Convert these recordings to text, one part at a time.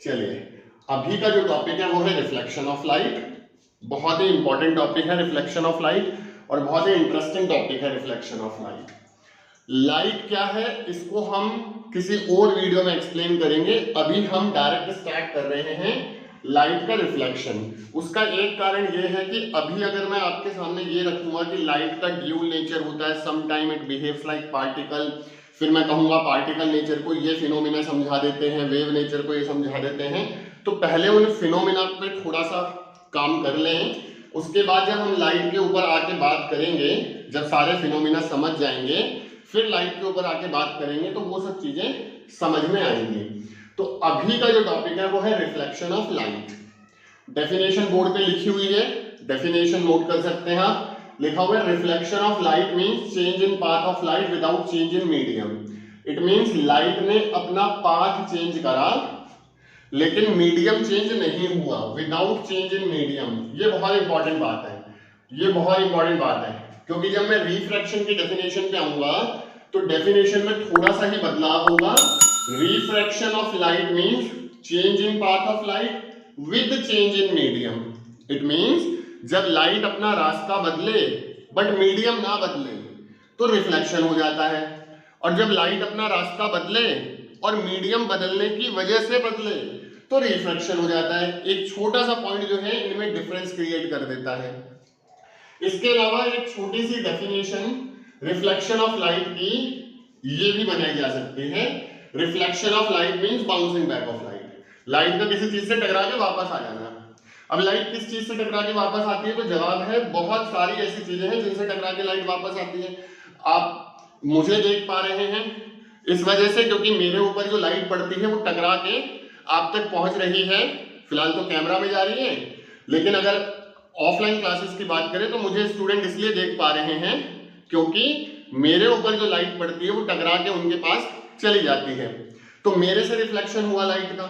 चलिए, अभी का जो टॉपिक है वो है रिफ्लेक्शन ऑफ लाइट। बहुत ही इंपॉर्टेंट टॉपिक है रिफ्लेक्शन ऑफ लाइट और बहुत ही इंटरेस्टिंग टॉपिक है रिफ्लेक्शन ऑफ लाइट। लाइट क्या है इसको हम किसी और वीडियो में एक्सप्लेन करेंगे। अभी हम डायरेक्ट स्टार्ट कर रहे हैं लाइट का रिफ्लेक्शन। उसका एक कारण ये है कि अभी अगर मैं आपके सामने ये रखूंगा कि लाइट का ड्यूल नेचर होता है, some time it behaves like particle, फिर मैं कहूंगा पार्टिकल नेचर को ये फिनोमिना समझा देते हैं, वेव नेचर को ये समझा देते हैं, तो पहले उन फिनोमिना पे थोड़ा सा काम कर लें। उसके बाद जब हम लाइट के ऊपर आके बात करेंगे, जब सारे फिनोमिना समझ जाएंगे, फिर लाइट के ऊपर आके बात करेंगे तो वो सब चीजें समझ में आएंगी। तो अभी का जो टॉपिक है वो है reflection of light. Definition board पे लिखी हुई है, डेफिनेशन नोट कर सकते हैं आप। लिखा हुआ है reflection of light means change in path of light without change in medium. It means light ने अपना पाथ चेंज करा लेकिन मीडियम चेंज नहीं हुआ, विदाउट चेंज इन मीडियम। ये बहुत इंपॉर्टेंट बात है, ये बहुत इंपॉर्टेंट बात है, क्योंकि जब मैं रिफ्रैक्शन की डेफिनेशन पे आऊंगा तो डेफिनेशन में थोड़ा सा ही बदलाव होगा। Refraction of light means change in path of light with change in medium. It means जब लाइट अपना रास्ता बदले बट मीडियम ना बदले तो रिफ्लेक्शन हो जाता है, और जब लाइट अपना रास्ता बदले और मीडियम बदलने की वजह से बदले तो रिफ्रैक्शन हो जाता है। एक छोटा सा पॉइंट जो है इनमें डिफरेंस क्रिएट कर देता है। इसके अलावा एक छोटी सी डेफिनेशन रिफ्लेक्शन ऑफ लाइट की ये भी बनाई जा सकती है। Reflection of light means bouncing back of light. Light का किसी चीज से टकरा के वापस आ जाना। अब लाइट किस चीज से टकरा के वापस आती है, तो जवाब है बहुत सारी ऐसी चीजें हैं जिनसे टकरा के लाइट वापस आती है। आप मुझे देख पा रहे हैं इस वजह से क्योंकि मेरे ऊपर जो लाइट पड़ती है वो टकरा के आप तक पहुंच रही है। फिलहाल तो कैमरा में जा रही है, लेकिन अगर ऑफलाइन क्लासेस की बात करें तो मुझे स्टूडेंट इसलिए देख पा रहे हैं क्योंकि मेरे ऊपर जो लाइट पड़ती है वो टकरा के उनके पास चली जाती है, तो मेरे से रिफ्लेक्शन हुआ लाइट का।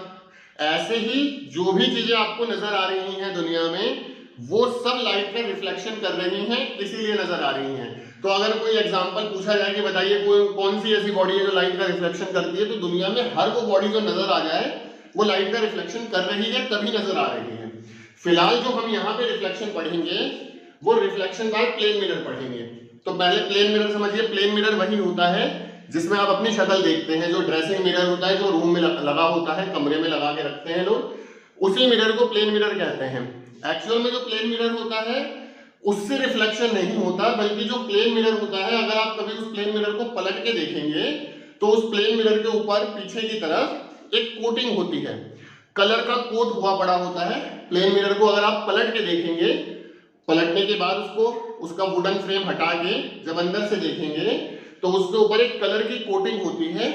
ऐसे ही जो भी चीजें आपको नजर आ रही हैं दुनिया में वो सब लाइट का रिफ्लेक्शन कर रही हैं, इसीलिए नजर आ रही हैं। तो अगर कोई एग्जांपल पूछा जाए कि बताइए कौन सी ऐसी बॉडी है जो लाइट का रिफ्लेक्शन करती है, तो दुनिया में हर वो बॉडी जो नजर आ जाए वो लाइट का रिफ्लेक्शन कर रही है, तभी नजर आ रही है। फिलहाल जो हम यहाँ पे रिफ्लेक्शन पढ़ेंगे वो रिफ्लेक्शन बाय प्लेन मिरर पढ़ेंगे। तो पहले प्लेन मिरर समझिए। प्लेन मिरर वही होता है जिसमें आप अपनी शक्ल देखते हैं, जो ड्रेसिंग मिरर होता है, जो रूम में लगा होता है, कमरे में लगा के रखते हैं लोग, उसी मिरर को प्लेन मिरर कहते हैं। एक्चुअल में जो प्लेन मिरर होता है उससे रिफ्लेक्शन नहीं होता, बल्कि जो प्लेन मिरर होता है, अगर आप कभी उस प्लेन मिरर को पलट के देखेंगे तो उस प्लेन मिरर के ऊपर पीछे की तरफ एक कोटिंग होती है, कलर का कोट हुआ पड़ा होता है। प्लेन मिरर को अगर आप पलट के देखेंगे, पलटने के बाद उसको उसका वुडन फ्रेम हटा के जब अंदर से देखेंगे तो उसके ऊपर एक कलर की कोटिंग होती है।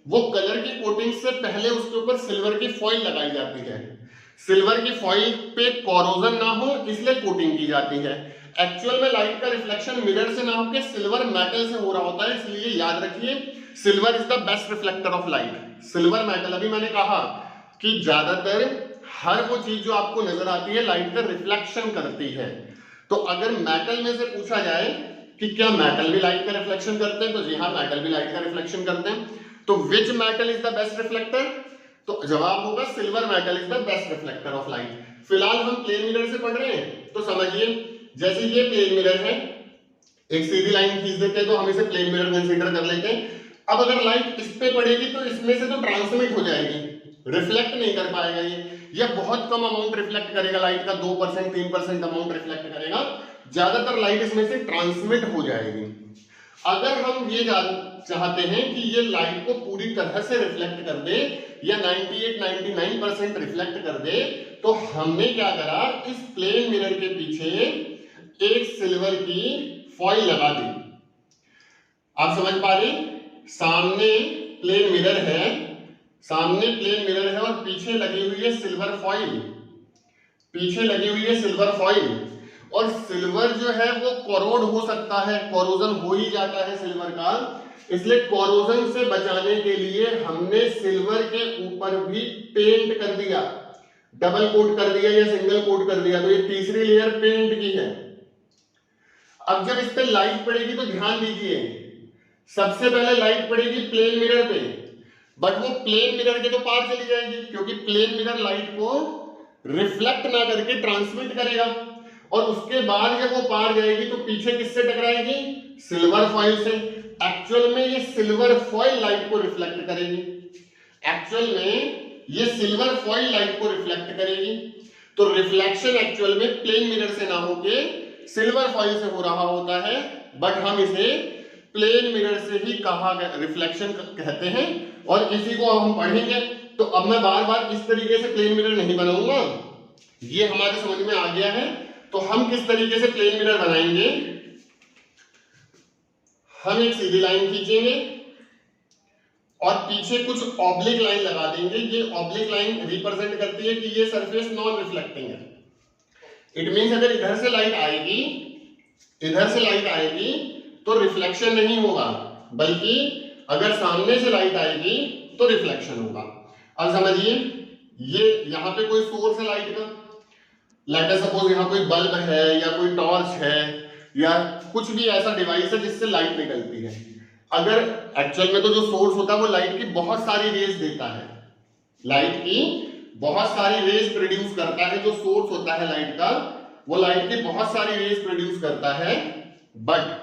वो कलर की कोटिंग से पहले उसके ऊपर सिल्वर की फॉइल लगाई जाती है। सिल्वर की फॉइल पे कोरोजन ना हो इसलिए कोटिंग की जाती है। एक्चुअल में लाइट का रिफ्लेक्शन मिरर से ना होकर सिल्वर मेटल से हो रहा होता है, इसलिए याद रखिए silver is the best reflector of light. Silver metal, अभी मैंने कहा कि ज्यादातर हर वो चीज जो आपको नजर आती है लाइट का रिफ्लेक्शन करती है। तो अगर मेटल में से पूछा जाए कि क्या मेटल भी लाइट का रिफ्लेक्शन करते हैं, तो जी हाँ, मेटल भी लाइट का रिफ्लेक्शन करते हैं। तो which metal is the best reflector, तो जवाब होगा silver metal is the best reflector of light. फिलहाल हम प्लेन मिरर से पढ़ रहे हैं, तो समझिए जैसे ये प्लेन मिरर है, एक सीधी लाइन खींच देते हैं तो हम इसे प्लेन मिरर कंसीडर कर लेते हैं। अब अगर लाइट इस पे पड़ेगी तो इसमें से तो ट्रांसमिट हो जाएगी, रिफ्लेक्ट नहीं कर पाएगा ये बहुत कम अमाउंट रिफ्लेक्ट करेगा लाइट का, 2% 3% अमाउंट रिफ्लेक्ट करेगा, ज्यादातर लाइट इसमें से ट्रांसमिट हो जाएगी। अगर हम ये चाहते हैं कि ये लाइट को पूरी तरह से रिफ्लेक्ट कर दे या 98-99% रिफ्लेक्ट कर दे, तो हमने क्या करा, इस प्लेन मिरर के पीछे एक सिल्वर की फॉइल लगा दी। आप समझ पा रहे, सामने प्लेन मिरर है, सामने प्लेन मिरर है और पीछे लगी हुई है सिल्वर फॉइल, पीछे लगी हुई है सिल्वर फॉइल। और सिल्वर जो है वो कोरोड हो सकता है, कोरोजन हो ही जाता है सिल्वर का, इसलिए कोरोजन से बचाने के लिए हमने सिल्वर के ऊपर भी पेंट कर दिया, डबल कोट कर दिया या सिंगल कोट कर दिया, तो ये तीसरी लेयर पेंट की है। अब जब इस पे लाइट पड़ेगी तो ध्यान दीजिए, सबसे पहले लाइट पड़ेगी प्लेन मिरर पे, बट वो प्लेन मिरर के तो पार चली जाएगी, क्योंकि प्लेन मिरर लाइट को रिफ्लेक्ट ना करके ट्रांसमिट करेगा, और उसके बाद जब वो पार जाएगी तो पीछे किससे टकराएगी? सिल्वर फॉइल से। एक्चुअल में ये सिल्वर फॉइल लाइट को रिफ्लेक्ट करेगी, एक्चुअल में ये सिल्वर फॉइल लाइट को रिफ्लेक्ट करेगी। तो रिफ्लेक्शन एक्चुअल में प्लेन मिरर से ना होके सिल्वर फॉइल से हो रहा होता है, बट हम इसे प्लेन मिरर से ही कहा रिफ्लेक्शन कहते हैं, और इसी को हम पढ़ेंगे। तो अब मैं बार बार इस तरीके से प्लेन मिरर नहीं बनाऊंगा, ये हमारे समझ में आ गया है। तो हम किस तरीके से प्लेन मिरर बनाएंगे? हम एक सीधी लाइन खींचेंगे और पीछे कुछ ऑब्लिक लाइन लगा देंगे। ये ऑब्लिक लाइन रिप्रेजेंट करती है कि ये सरफेस नॉन रिफ्लेक्टिंग है। इट मींस अगर इधर से लाइट आएगी, इधर से लाइट आएगी तो रिफ्लेक्शन नहीं होगा, बल्कि अगर सामने से लाइट आएगी तो रिफ्लेक्शन होगा। अब समझिए, ये यहां पे कोई सोर्स है लाइट का, लेट अस सपोज यहां कोई बल्ब है या कोई टॉर्च है या कुछ भी ऐसा डिवाइस है जिससे लाइट निकलती है। अगर एक्चुअल में तो जो सोर्स होता है वो लाइट की बहुत सारी रेज देता है, लाइट की बहुत सारी रेज प्रोड्यूस करता है। जो सोर्स होता है लाइट का, वो लाइट की बहुत सारी रेज प्रोड्यूस करता है, बट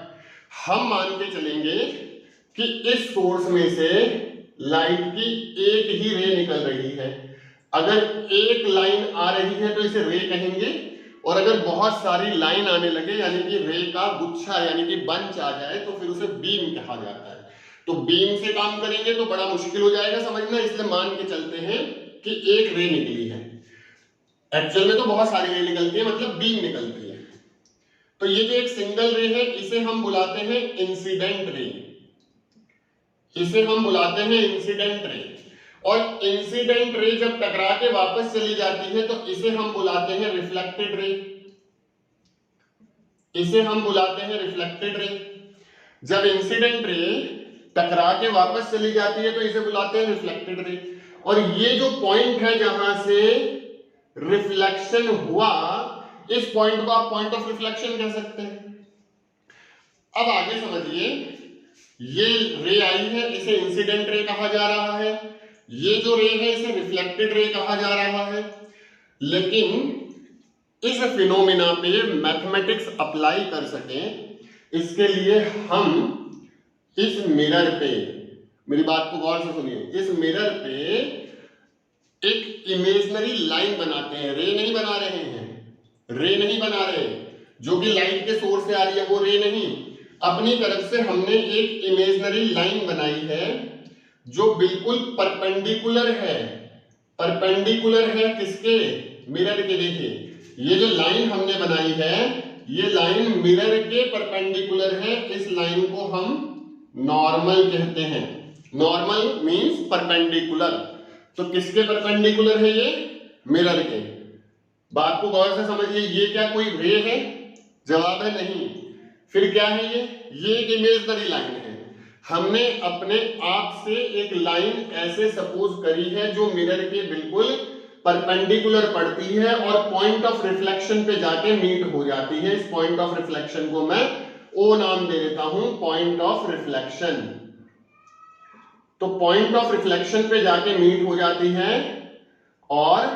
हम मान के चलेंगे कि इस सोर्स में से लाइट की एक ही रे निकल रही है। अगर एक लाइन आ रही है तो इसे रे कहेंगे, और अगर बहुत सारी लाइन आने लगे यानी कि रे का गुच्छा यानी कि बंच आ जाए तो फिर उसे बीम कहा जाता है। तो बीम से काम करेंगे तो बड़ा मुश्किल हो जाएगा समझना, इसलिए मान के चलते हैं कि एक रे निकली है। एक्चुअल में तो बहुत सारी रे निकलती है, मतलब बीम निकलती है। तो ये जो एक सिंगल रे है इसे हम बुलाते हैं इंसिडेंट रे, इसे हम बुलाते हैं इंसिडेंट रे। और इंसिडेंट रे जब टकरा के वापस चली जाती है तो इसे हम बुलाते हैं रिफ्लेक्टेड रे, इसे हम बुलाते हैं रिफ्लेक्टेड रे। जब इंसिडेंट रे टकरा के वापस चली जाती है तो इसे बुलाते हैं रिफ्लेक्टेड रे। और ये जो पॉइंट है जहां से रिफ्लेक्शन हुआ, इस पॉइंट को आप पॉइंट ऑफ रिफ्लेक्शन कह सकते हैं। अब आगे समझिए, ये रे आई है, इसे इंसिडेंट रे कहा जा रहा है, ये जो रे है इसे रिफ्लेक्टेड रे कहा जा रहा है। लेकिन इस फिनोमिना पे मैथमेटिक्स अप्लाई कर सकें, इसके लिए हम इस मिरर पे, मेरी बात को गौर से सुनिए, इस मिरर पे एक इमेजिनरी लाइन बनाते हैं। रे नहीं बना रहे हैं, रे नहीं बना रहे, जो कि लाइट के सोर्स से आ रही है वो रे नहीं, अपनी तरफ से हमने एक इमेजिनरी लाइन बनाई है जो बिल्कुल परपेंडिकुलर है। परपेंडिकुलर है किसके? मिरर के। देखिए ये जो लाइन हमने बनाई है, ये लाइन मिरर के परपेंडिकुलर है। इस लाइन को हम नॉर्मल कहते हैं। Normal means perpendicular. तो किसके परपेंडिकुलर है? ये मिरर के। बात को गौर से समझिए, ये क्या कोई रे है? जवाब है नहीं। फिर क्या है ये एक इमेजिनरी लाइन है। हमने अपने आप से एक लाइन ऐसे सपोज करी है जो मिरर के बिल्कुल परपेंडिकुलर पड़ती है और पॉइंट ऑफ रिफ्लेक्शन पे जाके मीट हो जाती है। इस पॉइंट ऑफ रिफ्लेक्शन को मैं ओ नाम दे देता हूं, पॉइंट ऑफ रिफ्लेक्शन। तो पॉइंट ऑफ रिफ्लेक्शन पे जाके मीट हो जाती है और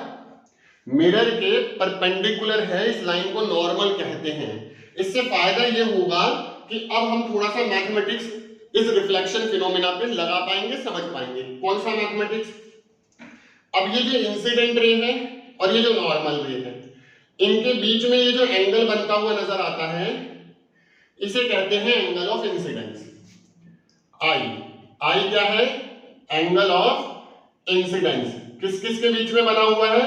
मिरर के परपेंडिकुलर है, इस लाइन को नॉर्मल कहते हैं। इससे फायदा यह होगा कि अब हम थोड़ा सा मैथमेटिक्स इस रिफ्लेक्शन फिनोमेना पे लगा पाएंगे, समझ पाएंगे। कौन सा मैथमेटिक्स? अब ये जो इंसिडेंट रे है और ये जो नॉर्मल रे है, इनके बीच में ये जो एंगल बनता हुआ नजर आता है, इसे कहते हैं एंगल ऑफ इंसिडेंस। आई, आई क्या है? Angle of incidence. किस किस के बीच में बना हुआ है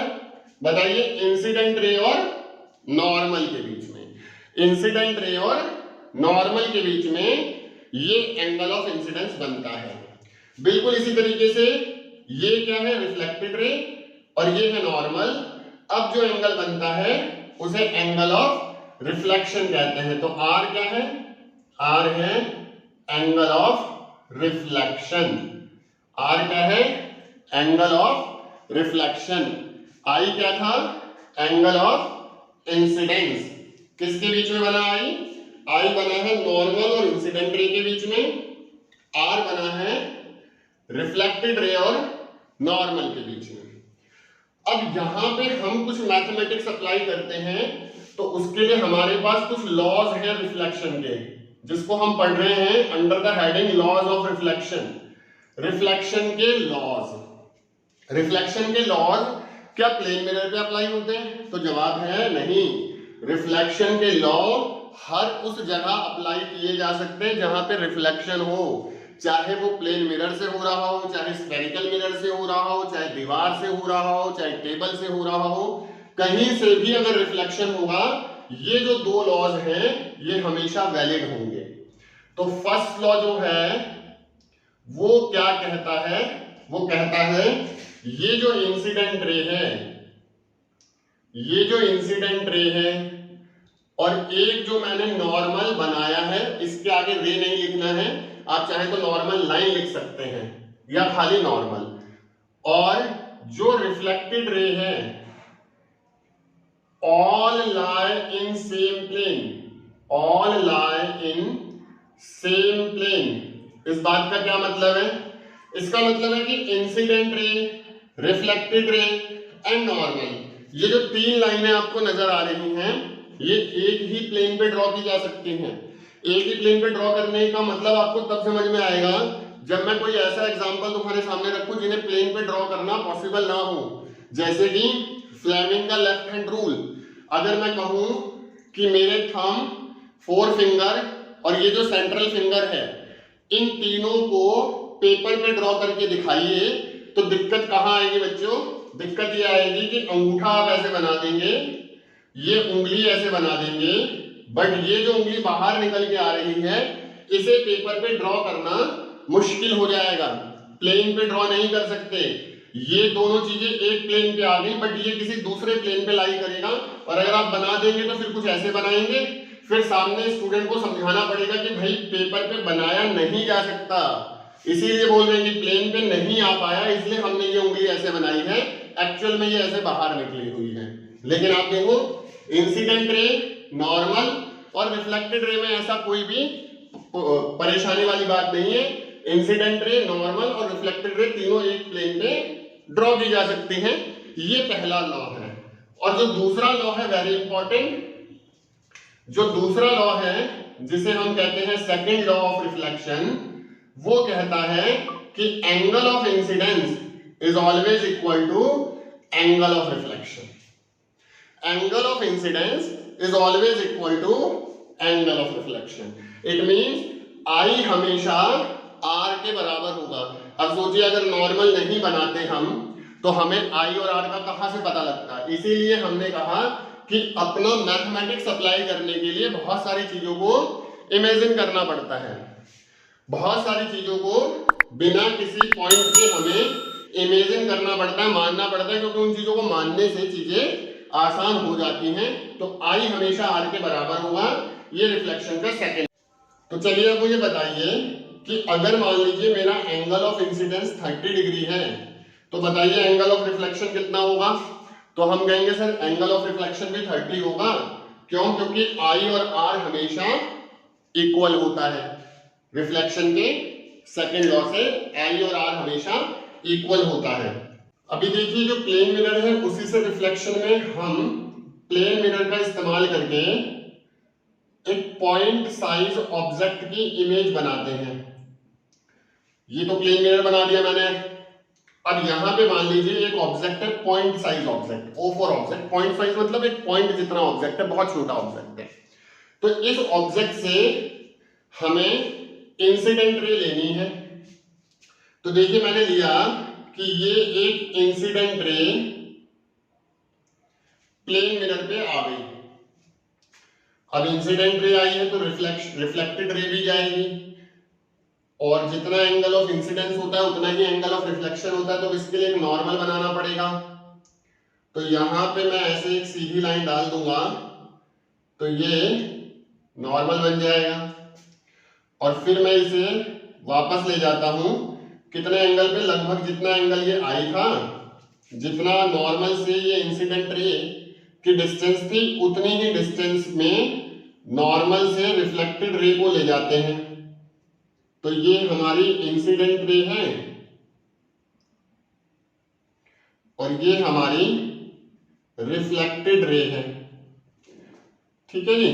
बताइए? इंसिडेंट रे और नॉर्मल के बीच में। इंसिडेंट रे और नॉर्मल के बीच में ये एंगल ऑफ इंसिडेंस बनता है। बिल्कुल इसी तरीके से ये क्या है? रिफ्लेक्टेड रे, और ये है नॉर्मल। अब जो एंगल बनता है उसे एंगल ऑफ रिफ्लेक्शन कहते हैं। तो आर क्या है? आर है एंगल ऑफ रिफ्लेक्शन। आर क्या है? Angle of reflection. आई क्या था? Angle of incidence. किसके बीच में बना आई? आई बना है नॉर्मल और इंसिडेंट रे के बीच में। आर बना है रिफ्लेक्टेड रे और नॉर्मल के बीच में। अब यहां पे हम कुछ मैथमेटिक्स अप्लाई करते हैं, तो उसके लिए हमारे पास कुछ लॉज हैं रिफ्लेक्शन के, जिसको हम पढ़ रहे हैं under the heading laws of reflection. Reflection के लॉज। रिफ्लेक्शन के लॉज क्या प्लेन मिरर पे अप्लाई होते हैं? तो जवाब है नहीं। रिफ्लेक्शन के लॉ हर उस जगह अप्लाई किए जा सकते हैं जहां पे रिफ्लेक्शन हो, चाहे वो प्लेन मिरर से हो रहा हो, चाहे स्फेरिकल मिरर से हो रहा हो, चाहे दीवार से हो रहा हो, चाहे टेबल से हो रहा हो, कहीं से भी अगर रिफ्लेक्शन होगा, ये जो दो लॉज हैं ये हमेशा वैलिड होंगे। तो फर्स्ट लॉ जो है वो क्या कहता है? वो कहता है ये जो इंसिडेंट रे है, ये जो इंसिडेंट रे है और एक जो मैंने नॉर्मल बनाया है, इसके आगे रे नहीं लिखना है, आप चाहे तो नॉर्मल लाइन लिख सकते हैं या खाली नॉर्मल। और जो रिफ्लेक्टेड रे है all lie in same plane, all lie in same plane. इस बात का क्या मतलब है? इसका मतलब है कि incident ray, reflected ray and normal, ये जो तीन लाइनें आपको नजर आ रही हैं, ये एक ही प्लेन पे ड्रॉ की जा सकती हैं। एक ही प्लेन पे ड्रॉ करने का मतलब आपको तब समझ में आएगा जब मैं कोई ऐसा एग्जांपल तुम्हारे सामने रखूं जिन्हें प्लेन पे ड्रॉ करना पॉसिबल ना हो। जैसे कि फ्लेमिंग का लेफ्ट हैंड रूल। अगर मैं कहूं कि मेरे थंब, फोर फिंगर और ये जो सेंट्रल फिंगर है, इन तीनों को पेपर पे ड्रॉ करके दिखाइए, तो दिक्कत कहां आएगी बच्चों? दिक्कत ये आएगी कि अंगूठा आप ऐसे बना देंगे, ये उंगली ऐसे बना देंगे, बट ये जो उंगली बाहर निकल के आ रही है, इसे पेपर पे ड्रॉ करना मुश्किल हो जाएगा। प्लेन पे ड्रॉ नहीं कर सकते। ये दोनों चीजें एक प्लेन पे आ गई, बट ये किसी दूसरे प्लेन पे लाई करेगा, और अगर आप बना देंगे तो फिर कुछ ऐसे बनाएंगे, फिर सामने स्टूडेंट को समझाना पड़ेगा कि भाई पेपर पे बनाया नहीं जा सकता, इसीलिए बोल रहे हैं कि प्लेन पे नहीं आ पाया, इसलिए हमने ये उंगली ऐसे बनाई है, एक्चुअल में ये ऐसे बाहर निकली हुई है। लेकिन आप देखो इंसिडेंट रे, नॉर्मल और रिफ्लेक्टेड रे में ऐसा कोई भी परेशानी वाली बात नहीं है। इंसिडेंट रे, नॉर्मल और रिफ्लेक्टेड रे तीनों एक प्लेन पे ड्रॉ की जा सकती हैं। ये पहला लॉ है। और जो दूसरा लॉ है वेरी इंपॉर्टेंट, जो दूसरा लॉ है जिसे हम कहते हैं सेकंड लॉ ऑफ रिफ्लेक्शन, वो कहता है कि angle of incidence is always equal to angle of reflection. Angle of incidence is always equal to angle of reflection. It means I हमेशा आर के बराबर होगा। अब सोचिए अगर नॉर्मल नहीं बनाते हम, तो हमें आई और आर का कहां से पता लगता है? इसीलिए हमने कहा कि अपना मैथमेटिक्स अप्लाई करने के लिए बहुत सारी चीजों को इमेजिन करना पड़ता है। बहुत सारी चीजों को बिना किसी पॉइंट के हमें इमेजिन करना पड़ता है, मानना पड़ता है, क्योंकि उन चीजों को मानने से चीजें आसान हो जाती हैं। तो आई हमेशा आर के बराबर होगा। ये रिफ्लेक्शन का सेकंड। तो चलिए अब मुझे बताइए कि अगर मान लीजिए मेरा एंगल ऑफ इंसिडेंस 30 डिग्री है, तो बताइए एंगल ऑफ रिफ्लेक्शन कितना होगा? तो हम कहेंगे सर एंगल ऑफ रिफ्लेक्शन भी 30 होगा। क्यों? क्योंकि आई और आर हमेशा इक्वल होता है। रिफ्लेक्शन के सेकंड लॉ से आई और आर हमेशा इक्वल होता है। अभी देखिए जो प्लेन मिरर है उसी से रिफ्लेक्शन में हम प्लेन मिरर का इस्तेमाल करके एक पॉइंट साइज ऑब्जेक्ट की इमेज बनाते हैं। ये तो प्लेन मिरर बना दिया मैंने। अब यहां पे मान लीजिए एक ऑब्जेक्ट है, point size object, O for object. Point size मतलब एक पॉइंट जितना ऑब्जेक्ट है, बहुत छोटा ऑब्जेक्ट है। तो इस ऑब्जेक्ट से हमें इंसिडेंट रे लेनी है। तो देखिए मैंने लिया कि ये एक इंसिडेंट रे प्लेन मिरर पे आ गई। अब इंसिडेंट रे आई है तो रिफ्लेक्टेड रे भी जाएगी, और जितना एंगल ऑफ इंसिडेंस होता है उतना ही एंगल ऑफ रिफ्लेक्शन होता है। तो इसके लिए एक नॉर्मल बनाना पड़ेगा। तो यहां पे मैं ऐसे एक सीधी लाइन डाल दूंगा, तो ये नॉर्मल बन जाएगा। और फिर मैं इसे वापस ले जाता हूं कितने एंगल पे? लगभग जितना एंगल ये आई था, जितना नॉर्मल से ये इंसिडेंट रे की डिस्टेंस थी, उतनी ही डिस्टेंस में नॉर्मल से रिफ्लेक्टेड रे को ले जाते हैं। तो ये हमारी इंसिडेंट रे है और ये हमारी रिफ्लेक्टेड रे है, ठीक है जी।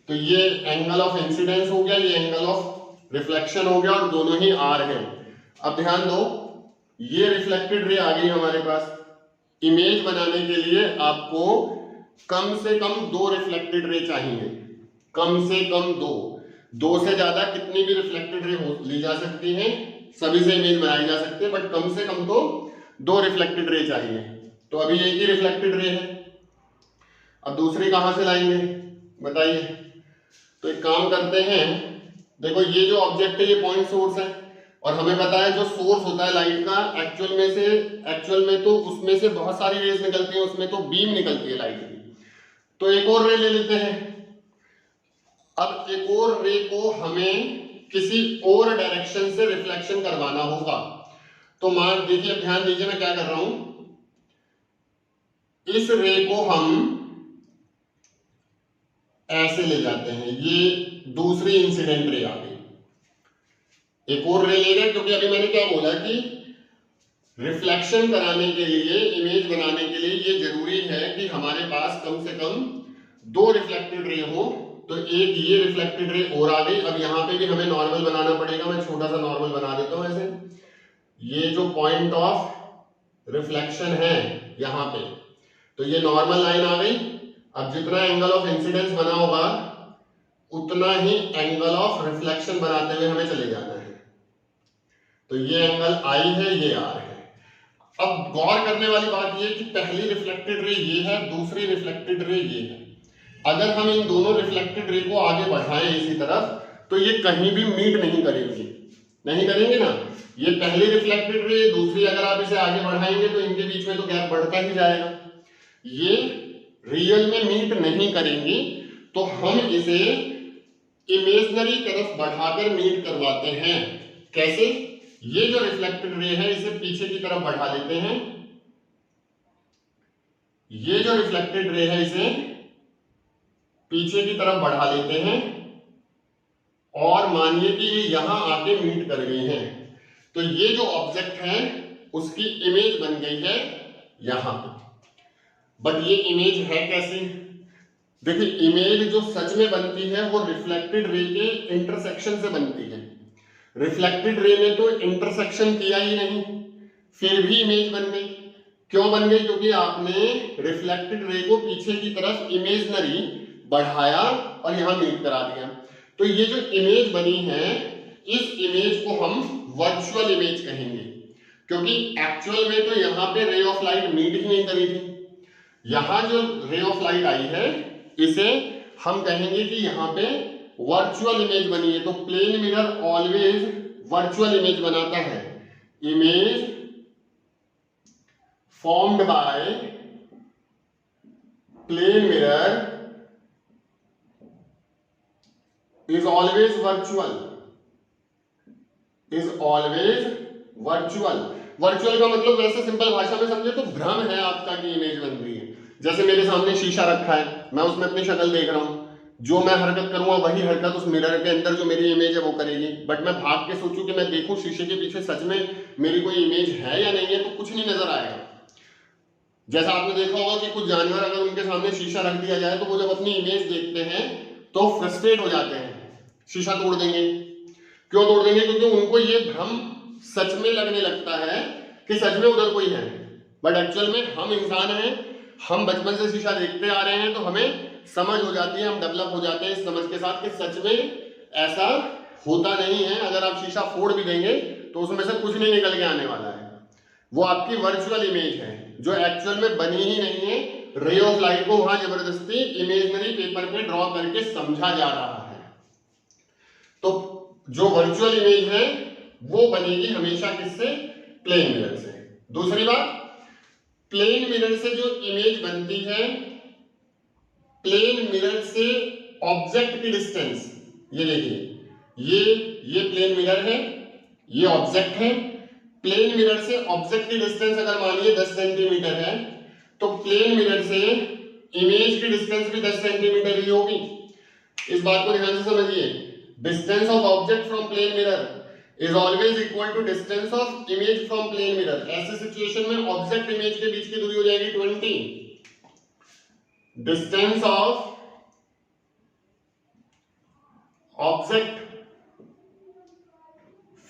तो ये एंगल ऑफ इंसिडेंस हो गया, ये एंगल ऑफ रिफ्लेक्शन हो गया, और दोनों ही आर है। अब ध्यान दो, ये रिफ्लेक्टेड रे आ गई हमारे पास। इमेज बनाने के लिए आपको कम से कम 2 रिफ्लेक्टेड रे चाहिए, कम से कम 2 से ज्यादा कितनी भी रिफ्लेक्टेड रे ली जा सकती है, सभी से इमेज बनाई जा सकती है, बट कम से कम तो 2 रिफ्लेक्टेड रे चाहिए। तो अभी एक ही रिफ्लेक्टेड रे है, अब दूसरी कहां से लाएंगे बताइए। तो एक काम करते हैं, देखो ये जो ऑब्जेक्ट है ये पॉइंट सोर्स है, और हमें पता है जो सोर्स होता है लाइट का, एक्चुअल में तो उसमें से बहुत सारी रेज निकलती है, उसमें तो बीम निकलती है लाइट की। तो एक और रे ले लेते हैं। अब एक और रे को हमें किसी और डायरेक्शन से रिफ्लेक्शन करवाना होगा। तो मान देखिए, ध्यान दीजिए मैं क्या कर रहा हूं, इस रे को हम ऐसे ले जाते हैं, ये दूसरी इंसिडेंट रे आ गई। एक और रे ले गए, क्योंकि अभी मैंने क्या बोला कि रिफ्लेक्शन कराने के लिए, इमेज बनाने के लिए ये जरूरी है कि हमारे पास कम से कम 2 रिफ्लेक्टेड रे हो। तो एक ये रिफ्लेक्टेड रे और आ गई। अब यहाँ पे भी हमें नॉर्मल बनाना पड़ेगा, मैं छोटा सा नॉर्मल बना देता हूं ऐसे। ये जो पॉइंट ऑफ रिफ्लेक्शन है यहाँ पे, तो ये नॉर्मल लाइन आ गई। अब जितना एंगल ऑफ इंसिडेंस बना होगा उतना ही एंगल ऑफ रिफ्लेक्शन बनाते हुए हमें चले जाना है। तो ये एंगल आई है, ये आर है। अब गौर करने वाली बात ये कि पहली रिफ्लेक्टेड रे ये है, दूसरी रिफ्लेक्टेड रे ये है। अगर हम इन दोनों रिफ्लेक्टेड रे को आगे बढ़ाएं इसी तरफ, तो ये कहीं भी मीट नहीं करेंगे, नहीं करेंगे ना। ये पहली रिफ्लेक्टेड रे, दूसरी अगर आप इसे आगे बढ़ाएंगे तो इनके बीच में तो गैप बढ़ता ही जाएगा, ये रियल में मीट नहीं करेंगी। तो हम इसे इमेजिनरी तरफ बढ़ाकर मीट करवाते हैं। कैसे? ये जो रिफ्लेक्टेड रे है इसे पीछे की तरफ बढ़ा लेते हैं, ये जो रिफ्लेक्टेड रे है इसे पीछे की तरफ बढ़ा लेते हैं, और मानिए कि ये यहां आके मीट कर गए हैं। तो ये जो ऑब्जेक्ट है उसकी इमेज बन गई है यहां पे। बट ये इमेज है कैसी? देखिए, इमेज जो सच में बनती है वो रिफ्लेक्टेड रे के इंटरसेक्शन से बनती है। रिफ्लेक्टेड रे ने तो इंटरसेक्शन किया ही नहीं, फिर भी इमेज बन गई। क्यों बन गई? क्योंकि आपने रिफ्लेक्टेड रे को पीछे की तरफ इमेजनरी बढ़ाया और यहां मीट करा दिया। तो ये जो इमेज बनी है, इस इमेज को हम वर्चुअल इमेज कहेंगे, क्योंकि एक्चुअल में तो यहां पे रे ऑफ लाइट मीट ही नहीं करी थी। यहां जो रे ऑफ लाइट आई है इसे हम कहेंगे कि यहां पे वर्चुअल इमेज बनी है। तो plane mirror always virtual image बनाता है। Image formed by plane mirror is always virtual, is always virtual। Virtual का मतलब वैसे सिंपल भाषा में समझे तो भ्रम है आपका कि इमेज बन रही है। जैसे मेरे सामने शीशा रखा है, मैं उसमें अपनी शक्ल देख रहा हूं, जो मैं हरकत करूंगा वही हरकत उस मिरर के अंदर जो मेरी इमेज है वो करेगी। बट मैं भाग के सोचूं कि मैं देखूं शीशे के पीछे सच में मेरी कोई इमेज है या नहीं है, तो कुछ नहीं नजर आएगा। जैसा आपने देखा होगा कि कुछ जानवर अगर उनके सामने शीशा रख दिया जाए तो वो जब अपनी इमेज देखते हैं तो फ्रस्ट्रेट हो जाते हैं, शीशा तोड़ देंगे। क्यों तोड़ देंगे? क्योंकि उनको ये भ्रम सच में लगने लगता है कि सच में उधर कोई है। बट एक्चुअल में हम इंसान हैं, हम बचपन से शीशा देखते आ रहे हैं, तो हमें समझ हो जाती है, हम डेवलप हो जाते हैं इस समझ के साथ कि सच में ऐसा होता नहीं है। अगर आप शीशा फोड़ भी देंगे तो उसमें से कुछ नहीं निकल के आने वाला है। वो आपकी वर्चुअल इमेज है जो एक्चुअल में बनी ही नहीं है। रे ऑफ लाइट को वहां जबरदस्ती इमेजिनरी पेपर पे ड्रॉ करके समझा जा रहा है। तो जो वर्चुअल इमेज है वो बनेगी हमेशा किससे? प्लेन मिरर से। दूसरी बात, प्लेन मिरर से जो इमेज बनती है, प्लेन मिरर से ऑब्जेक्ट की डिस्टेंस, ये देखिए, ये प्लेन मिरर है, ये ऑब्जेक्ट है। प्लेन मिरर से ऑब्जेक्ट की डिस्टेंस अगर मानिए 10 सेंटीमीटर है, तो प्लेन मिरर से इमेज की डिस्टेंस भी 10 सेंटीमीटर ही होगी। इस बात को ध्यान से समझिए। Distance of object from plane mirror, is always equal to distance of image from plane mirror. ऐसे सिचुएशन में ऑब्जेक्ट इमेज के बीच की दूरी हो जाएगी 20। Distance of object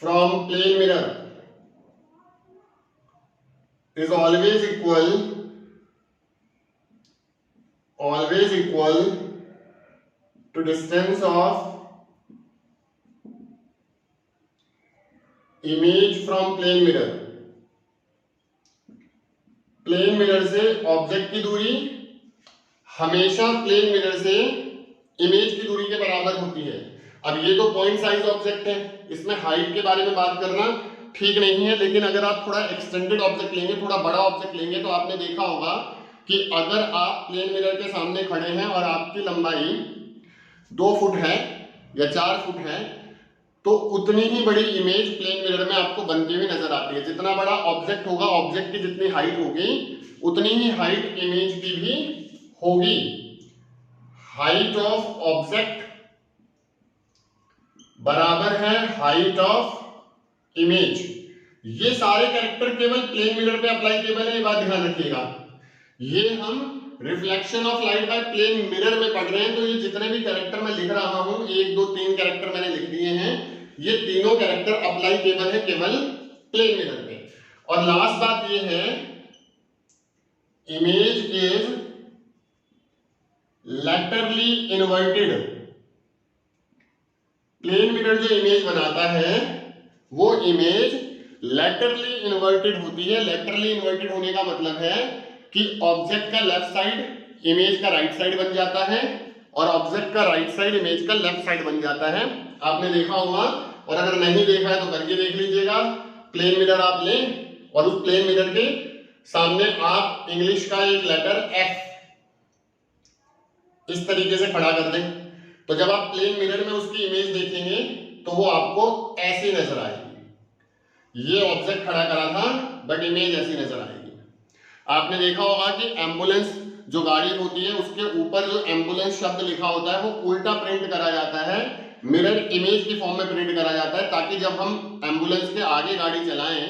from plane mirror is always equal to distance of image from plane mirror। Plane mirror से object की दूरी हमेशा प्लेन मिरर से इमेज की दूरी के बराबर होती है। अब ये तो पॉइंट साइज ऑब्जेक्ट है, इसमें हाइट के बारे में बात करना ठीक नहीं है, लेकिन अगर आप थोड़ा एक्सटेंडेड ऑब्जेक्ट लेंगे, थोड़ा बड़ा ऑब्जेक्ट लेंगे, तो आपने देखा होगा कि अगर आप प्लेन मिरर के सामने खड़े हैं और आपकी लंबाई 2 फुट है या 4 फुट है, तो उतनी ही बड़ी इमेज प्लेन मिरर में आपको बनती हुई नजर आती है। जितना बड़ा ऑब्जेक्ट होगा, ऑब्जेक्ट की जितनी हाइट होगी, उतनी ही हाइट इमेज की भी होगी। हाइट ऑफ ऑब्जेक्ट बराबर है हाइट ऑफ इमेज। ये सारे कैरेक्टर केवल प्लेन मिरर पे अप्लाईकेबल है, ये बात ध्यान रखिएगा। ये हम reflection of light by plane mirror में पढ़ रहे हैं, तो ये जितने भी कैरेक्टर मैं लिख रहा हूं, 1 2 3 कैरेक्टर मैंने लिख दिए हैं, ये तीनों कैरेक्टर अप्लाईकेबल है केवल प्लेन मिरर पे। और लास्ट बात ये है, image is laterally inverted. Plane mirror जो इमेज बनाता है वो इमेज लैटरली इन्वर्टेड होती है। लैटरली इन्वर्टेड होने का मतलब है कि ऑब्जेक्ट का लेफ्ट साइड इमेज का राइट साइड बन जाता है और ऑब्जेक्ट का राइट साइड इमेज का लेफ्ट साइड बन जाता है। आपने देखा होगा, और अगर नहीं देखा है तो करके देख लीजिएगा। प्लेन मिरर आप लें और उस प्लेन मिरर के सामने आप इंग्लिश का एक लेटर एफ इस तरीके से खड़ा कर दें, तो जब आप प्लेन मिरर में उसकी इमेज देखेंगे तो वो आपको ऐसी नजर आएगी। ये ऑब्जेक्ट खड़ा करा था बट इमेज ऐसी नजर आएगी। आपने देखा होगा कि एम्बुलेंस जो गाड़ी होती है उसके ऊपर जो एम्बुलेंस शब्द लिखा होता है वो उल्टा प्रिंट करा जाता है, मिरर इमेज की फॉर्म में प्रिंट करा जाता है, ताकि जब हम एम्बुलेंस के आगे गाड़ी चलाएं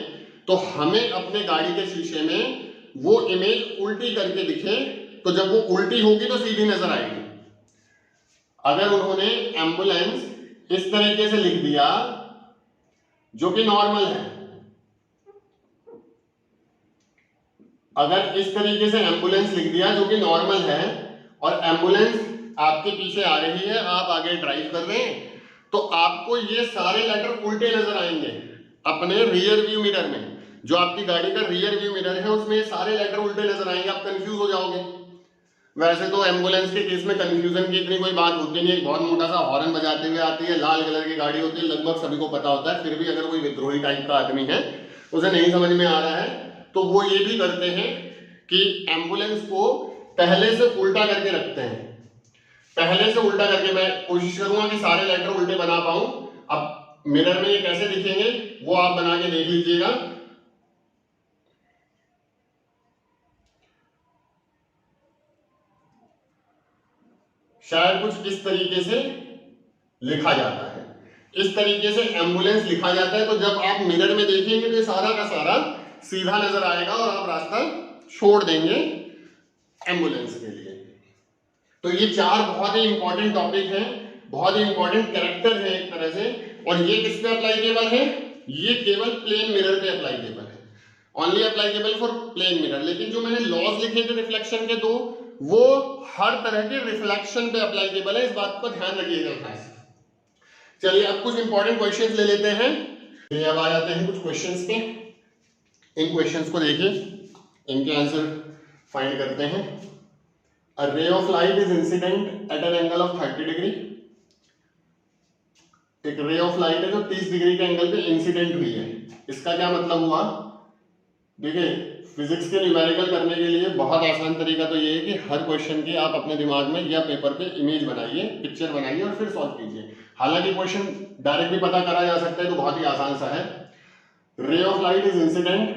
तो हमें अपने गाड़ी के शीशे में वो इमेज उल्टी करके दिखे। तो जब वो उल्टी होगी तो सीधी नजर आएगी। अगर उन्होंने एम्बुलेंस इस तरीके से लिख दिया जो कि नॉर्मल है, अगर इस तरीके से एम्बुलेंस लिख दिया जो कि नॉर्मल है और एम्बुलेंस आपके पीछे आ रही है, आप आगे ड्राइव कर रहे हैं, तो आपको ये सारे लेटर उल्टे नजर आएंगे अपने रियर व्यू मिरर में। जो आपकी गाड़ी का रियर व्यू मिरर है उसमें सारे लेटर उल्टे नजर आएंगे, आप कंफ्यूज हो जाओगे। वैसे तो एम्बुलेंस के केस में कंफ्यूजन की इतनी कोई बात होती नहीं, एक बहुत मोटा सा हॉर्न बजाते हुए आती है, लाल कलर की गाड़ी होती है, लगभग सभी को पता होता है। फिर भी अगर कोई विद्रोही टाइप का आदमी है, उसे नहीं समझ में आ रहा है, तो वो ये भी करते हैं कि एम्बुलेंस को पहले से उल्टा करके रखते हैं। पहले से उल्टा करके, मैं कोशिश करूंगा कि सारे लेटर उल्टे बना पाऊं। अब मिरर में ये कैसे दिखेंगे वो आप बना के देख लीजिएगा। शायद कुछ इस तरीके से लिखा जाता है, इस तरीके से एम्बुलेंस लिखा जाता है। तो जब आप मिरर में देखेंगे तो सारा का सारा सीधा नजर आएगा और आप रास्ता छोड़ देंगे एम्बुलेंस के लिए। तो ये 4 बहुत ही इंपॉर्टेंट टॉपिक हैं, बहुत ही इंपॉर्टेंट कैरेक्टर है एक तरह से। और ये किस पे अप्लाईकेबल है? ये केवल प्लेन मिरर पे अप्लाईकेबल है, only applicable for plane mirror. लेकिन जो मैंने लॉज लिखे थे रिफ्लेक्शन के 2, वो हर तरह के रिफ्लेक्शन पे अप्लाईकेबल है, इस बात को ध्यान रखिएगा। चलिए अब कुछ इंपॉर्टेंट क्वेश्चंस ले लेते हैं। ये अब आ जाते हैं कुछ क्वेश्चंस पे। इन क्वेश्चंस को देखिए, इनके आंसर फाइंड करते हैं। A ray of light is incident at an angle of 30 degree. एक रे ऑफ लाइट है जो 30 डिग्री के एंगल पे इंसिडेंट हुई है। इसका क्या मतलब हुआ? देखिए, फिजिक्स के न्यूमेरिकल करने के लिए बहुत आसान तरीका तो ये है कि हर क्वेश्चन की आप अपने दिमाग में या पेपर पे इमेज बनाइए, पिक्चर बनाइए और फिर सॉल्व कीजिए। हालांकि क्वेश्चन डायरेक्ट भी पता करा जा सकता है, तो बहुत ही आसान सा है। Ray of light is incident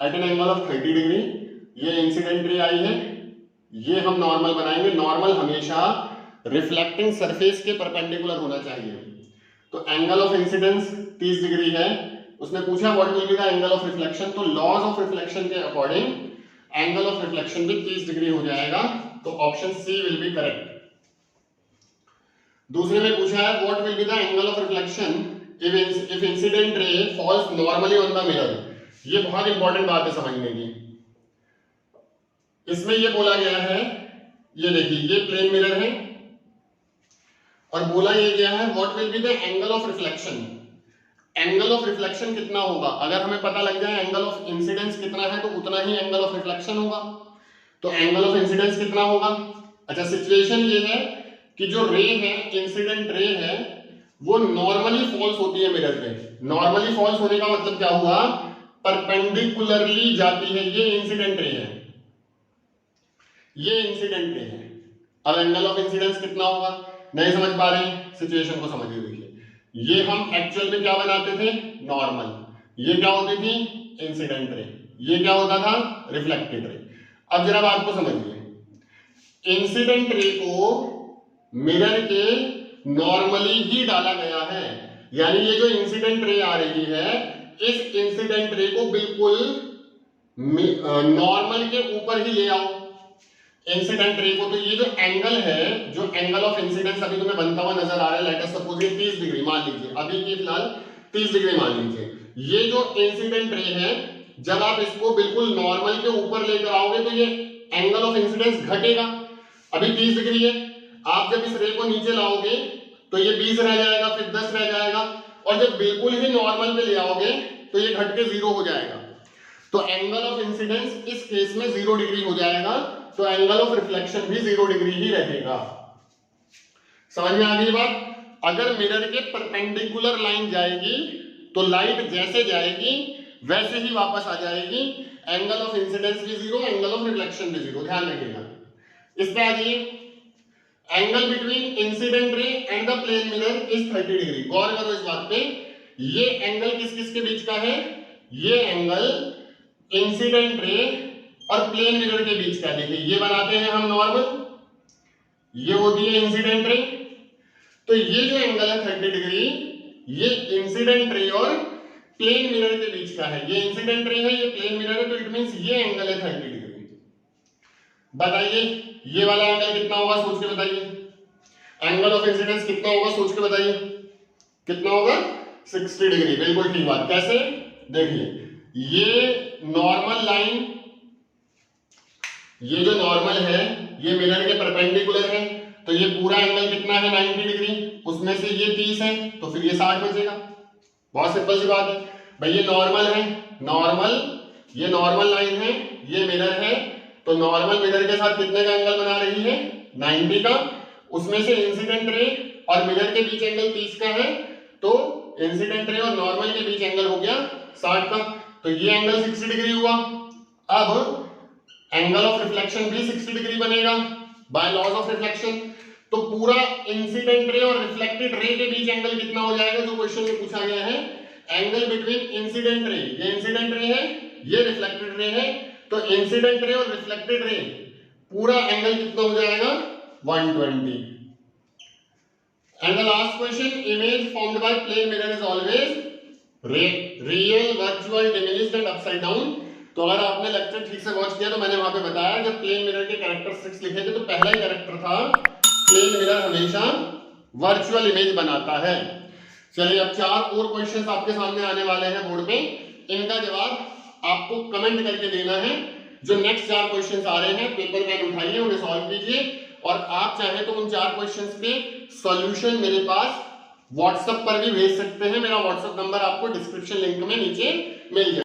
at an angle of 30 degree. ये इंसिडेंट रे आई है, ये हम नॉर्मल बनाएंगे। नॉर्मल हमेशा रिफ्लेक्टिंग सरफेस के परपेंडिकुलर होना चाहिए। तो एंगल ऑफ इंसिडेंस 30 डिग्री है, उसने पूछा what will be the angle of reflection, तो लॉज ऑफ रिफ्लेक्शन के अकॉर्डिंग एंगल ऑफ रिफ्लेक्शन भी 30 डिग्री हो जाएगा, तो option C will be correct. दूसरे में पूछा है what will be the angle of reflection if incident ray falls normally on the mirror. ये बहुत इंपॉर्टेंट बात है समझने की। इसमें ये बोला गया है, ये देखिए ये प्लेन मिरर है और बोला ये गया है what will be the angle of reflection. Angle of reflection कितना होगा, अगर हमें पता लग जाए एंगल ऑफ इंसिडेंस कितना है तो उतना ही एंगल ऑफ रिफ्लेक्शन होगा। तो एंगल ऑफ इंसिडेंस कितना होगा? अच्छा, सिचुएशन ये है कि जो रे है, इंसिडेंट रे है, वो नॉर्मली फॉल्स होती है मिरर पे। नॉर्मली फॉल्स होने का मतलब क्या हुआ? परपेंडिकुलरली जाती है। ये इंसिडेंट रे है, ये इंसिडेंट रे है। अब एंगल ऑफ इंसिडेंस कितना होगा? नहीं समझ पा रहे हैं, सिचुएशन को समझिए। देखिए ये हम एक्चुअल में क्या बनाते थे? नॉर्मल। ये क्या होती थी? Incident ray. ये क्या होता था? Reflected ray. अब जरा बात को समझिए, इंसिडेंट रे को मिरर के नॉर्मली ही डाला गया है, यानी ये जो इंसिडेंट रे आ रही है, इस इंसिडेंट रे को बिल्कुल नॉर्मल के ऊपर ही ले आओ इंसिडेंट रे को। तो ये जो एंगल है, जो एंगल ऑफ इंसिडेंस अभी तुम्हें बनता हुआ नजर आ रहा है, लेट अस सपोज ये 30 डिग्री मान लीजिए, अभी की फिलहाल 30 डिग्री मान लीजिए। ये जो इंसिडेंट रे है, जब आप इसको बिल्कुल नॉर्मल के ऊपर लेकर आओगे तो ये एंगल ऑफ इंसिडेंस घटेगा। अभी 30 डिग्री है, आप जब इस रे को नीचे लाओगे तो ये 20 रह जाएगा, फिर 10 रह जाएगा, और जब बिल्कुल ही नॉर्मल पे ले आओगे तो ये घट के 0 हो जाएगा। तो एंगल ऑफ इंसिडेंस इस केस में 0 डिग्री हो जाएगा, तो एंगल ऑफ रिफ्लेक्शन भी 0 डिग्री ही रहेगा। समझ में आ गई बात? अगर मिरर के परपेंडिकुलर लाइन जाएगी तो लाइट जैसे जाएगी वैसे ही वापस आ जाएगी। एंगल ऑफ इंसिडेंस भी 0, एंगल ऑफ रिफ्लेक्शन भी 0, ध्यान रखिएगा। इस पे आ जाइए, angle between incident ray and the plane mirror is 30 degree. गौर करो इस बात पे, ये एंगल किस किस के बीच का है? ये एंगल इंसिडेंट रे और प्लेन मिरर के बीच का। देखिए ये बनाते हैं हम नॉर्मल, ये होती है इंसिडेंट रे। तो ये जो एंगल है 30 डिग्री, ये इंसिडेंट रे और प्लेन मिरर के बीच का है। ये इंसिडेंट रे है, ये प्लेन मिरर है, तो इट मींस ये एंगल है 30 डिग्री। बताइए ये वाला एंगल कितना होगा, सोच के बताइए। एंगल ऑफ इंसिडेंस कितना होगा, सोच के बताइए। कितना होगा? 60 डिग्री। बिल्कुल ठीक बात। कैसे? देखिए ये नॉर्मल लाइन, ये जो नॉर्मल है ये मिरर के परपेंडिकुलर है, तो ये पूरा एंगल कितना है? 90 डिग्री। उसमें से ये 30 है, तो फिर ये 60 बचेगा। बहुत सिंपल सी बात है भाई। ये नॉर्मल है, नॉर्मल, ये नॉर्मल लाइन है, ये मिरर है, तो नॉर्मल मिरर के साथ कितने का एंगल बना रही है? 90 का। उसमें से इंसिडेंट रे और मिरर के बीच एंगल 30 का है, तो इंसिडेंट रे और नॉर्मल के बीच एंगल हो गया 60 का, तो ये एंगल 60 डिग्री हुआ। अब एंगल ऑफ रिफ्लेक्शन भी 60 डिग्री बनेगा बाय लॉज ऑफ रिफ्लेक्शन। तो पूरा इंसिडेंट रे और रिफ्लेक्टेड रे के बीच एंगल कितना हो जाएगा, जो क्वेश्चन में पूछा गया है? एंगल बिटवीन इंसिडेंट रे, ये इंसिडेंट रे है, ये रिफ्लेक्टेड रे है, तो इंसिडेंट रे और रिफ्लेक्टेड रे पूरा एंगल कितना हो जाएगा? 120। And the last question, image formed by plane mirror is always real, virtual, diminished and upside down. तो अगर आपने लेक्चर ठीक से वॉच किया तो मैंने वहां पे बताया, जब प्लेन मिरर के कैरेक्टरिस्टिक्स लिखे थे तो पहला ही कैरेक्टर था प्लेन मिरर हमेशा वर्चुअल इमेज बनाता है। चलिए अब 4 और क्वेश्चंस आपके सामने आने वाले हैं बोर्ड पे, इनका जवाब आपको कमेंट करके देना है। जो नेक्स्ट 4 क्वेश्चंस आ रहे हैं, पेपर पेन उठाइए, उन्हें सॉल्व कीजिए, और आप चाहे तो उन 4 क्वेश्चंस के सॉल्यूशन मेरे पास व्हाट्सएप पर भी भेज सकते हैं। मेरा व्हाट्सएप नंबर आपको डिस्क्रिप्शन लिंक में नीचे मिल जाएगा।